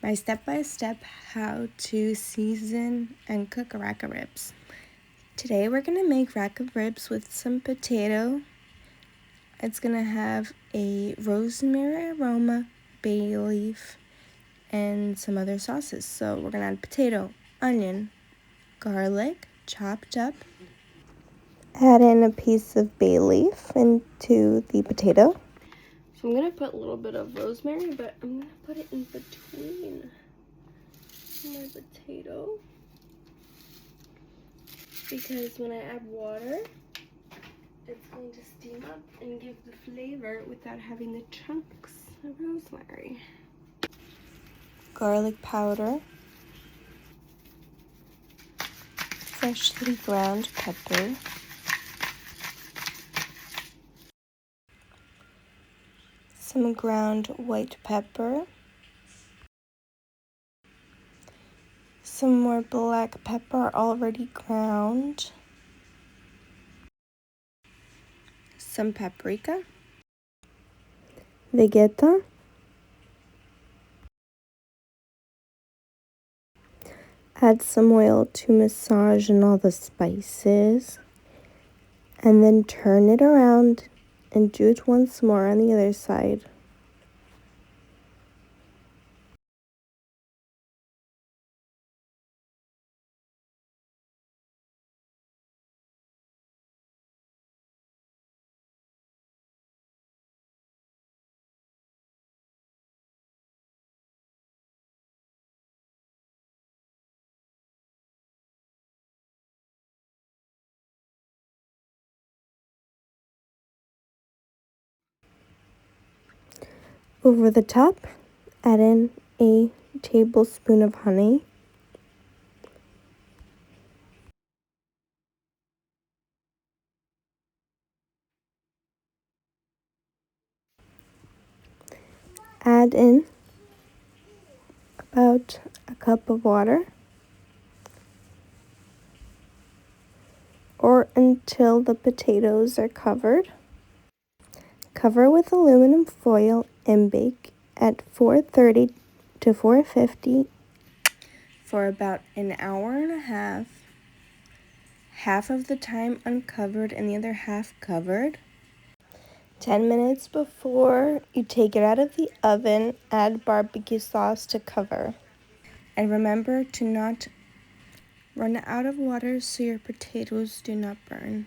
my step-by-step how to season and cook rack of ribs. Today we're going to make rack of ribs with some potato. It's going to have a rosemary aroma, bay leaf, and some other sauces. So we're going to add potato, onion, garlic, chopped up. Add in a piece of bay leaf into the potato. So I'm going to put a little bit of rosemary, but I'm going to put it in between my potato. Because when I add water, it's going to steam up and give the flavor without having the chunks of rosemary. Garlic powder. Freshly ground pepper. Some ground white pepper. Some more black pepper already ground. Some paprika. Vegeta. Add some oil to massage in all the spices. And then turn it around and do it once more on the other side. Over the top, add in a tablespoon of honey. Add in about a cup of water, or until the potatoes are covered. Cover with aluminum foil and bake at 430 to 450 for about an hour and a half of the time uncovered and the other half covered. 10 minutes before you take it out of the oven, add barbecue sauce to cover. And remember to not run out of water so your potatoes do not burn.